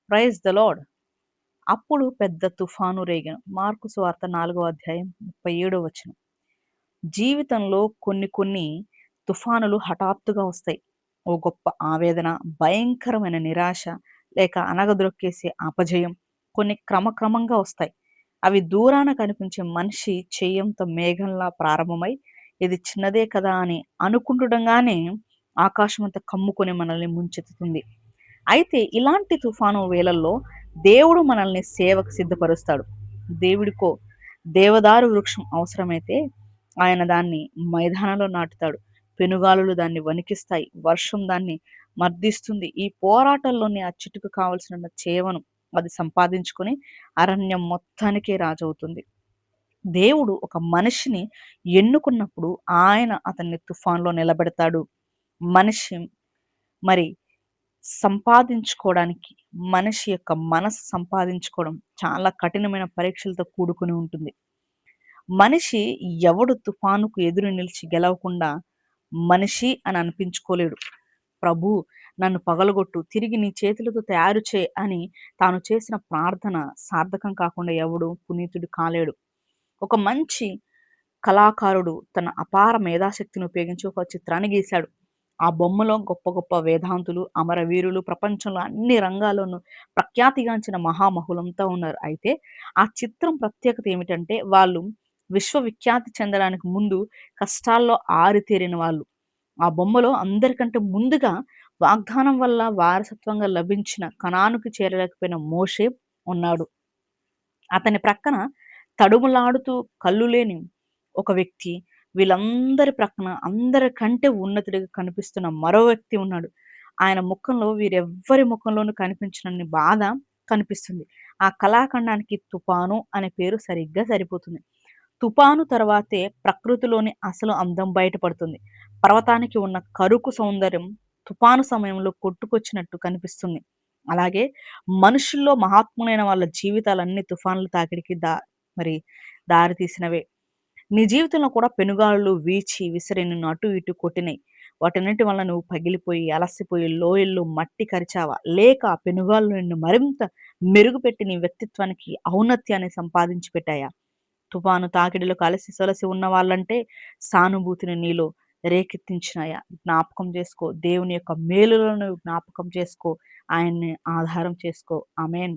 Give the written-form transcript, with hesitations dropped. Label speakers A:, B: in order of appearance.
A: Praise the lord. అప్పుడు పెద్ద తుఫాను రేగెను. మార్కు సువార్త 4వ అధ్యాయం 37వ వచనం. జీవితంలో కొన్ని కొన్ని తుఫానులు హఠాత్తుగా వస్తాయి. ఓ గొప్ప ఆవేదన, భయంకరమైన నిరాశ, లేక అణగదొక్కేసే అపజయం కొన్ని క్రమక్రమంగా వస్తాయి. అవి దూరాన కనిపించే మనిషి చెయ్యంత మేఘంలా ప్రారంభమై, ఇది చిన్నదే కదా అని అనుకుంటుండగానే ఆకాశమంతా కమ్ముకొని మనల్ని ముంచెత్తుతుంది. అయితే ఇలాంటి తుఫాను వేళల్లో దేవుడు మనల్ని సేవకు సిద్ధపరుస్తాడు. దేవుడికో దేవదారు వృక్షం అవసరమైతే ఆయన దాన్ని మైదానంలో నాటుతాడు. పెనుగాలులు దాన్ని వణికిస్తాయి. వర్షం దాన్ని మర్దిస్తుంది. ఈ పోరాటంలోని ఆ చెట్టుకు కావలసిన చేవను అది సంపాదించుకొని అరణ్యం మొత్తానికే రాజవుతుంది. దేవుడు ఒక మనిషిని ఎన్నుకున్నప్పుడు ఆయన అతన్ని తుఫాన్లో నిలబెడతాడు. మనిషి మరి సంపాదించుకోవడానికి మనిషి యొక్క మనసు సంపాదించుకోవడం చాలా కఠినమైన పరీక్షలతో కూడుకొని ఉంటుంది. మనిషి ఎవడు తుఫానుకు ఎదురు నిలిచి గెలవకుండా మనిషి అని అనిపించుకోలేడు. ప్రభు నన్ను పగలగొట్టు, తిరిగి నీ చేతులతో తయారు చే అని తాను చేసిన ప్రార్థన సార్థకం కాకుండా ఎవడు పునీతుడు కాలేడు. ఒక మంచి కళాకారుడు తన అపార మేధాశక్తిని ఉపయోగించి ఒక చిత్రాన్ని గీశాడు. ఆ బొమ్మలో గొప్ప గొప్ప వేదాంతులు, అమరవీరులు, ప్రపంచంలో అన్ని రంగాల్లోనూ ప్రఖ్యాతిగాంచిన మహామహులంతా ఉన్నారు. అయితే ఆ చిత్రం ప్రత్యేకత ఏమిటంటే వాళ్ళు విశ్వవిఖ్యాతి చెందడానికి ముందు కష్టాల్లో ఆరితేరిన వాళ్ళు. ఆ బొమ్మలో అందరికంటే ముందుగా వాగ్దానం వల్ల వారసత్వంగా లభించిన కనానుకి చేరలేకపోయిన మోషే ఉన్నాడు. అతని ప్రక్కన తడుములాడుతూ కళ్ళు లేని ఒక వ్యక్తి, వీళ్ళందరి ప్రక్కన అందరికంటే ఉన్నతుడిగా కనిపిస్తున్న మరో వ్యక్తి ఉన్నాడు. ఆయన ముఖంలో వీరెవ్వరి ముఖంలోనూ కనిపించనన్ని బాధ కనిపిస్తుంది. ఆ కళాఖండానికి తుఫాను అనే పేరు సరిగ్గా సరిపోతుంది. తుఫాను తర్వాతే ప్రకృతిలోని అసలు అందం బయటపడుతుంది. పర్వతానికి ఉన్న కరుకు సౌందర్యం తుఫాను సమయంలో కొట్టుకొచ్చినట్టు కనిపిస్తుంది. అలాగే మనుషుల్లో మహాత్ములైన వాళ్ళ జీవితాలన్నీ తుఫానుల తాకిడికి మరి దారి తీసినవే. నీ జీవితంలో కూడా పెనుగాలులు వీచి విసిరి నిన్ను అటు ఇటు కొట్టినాయి. వాటన్నిటి వల్ల నువ్వు పగిలిపోయి, అలసిపోయి, లోయల్లో మట్టి కరిచావా? లేక ఆ పెనుగాలులు నిన్ను మరింత మెరుగుపెట్టి నీ వ్యక్తిత్వానికి ఔన్నత్యాన్ని సంపాదించి పెట్టాయా? తుఫాను తాకిడిలో కలిసి సొలసి ఉన్న వాళ్ళంటే సానుభూతిని నీలో రేకెత్తించినాయా? జ్ఞాపకం చేసుకో. దేవుని యొక్క మేలులను జ్ఞాపకం చేసుకో. ఆయన్ని ఆధారం చేసుకో. ఆమేన్.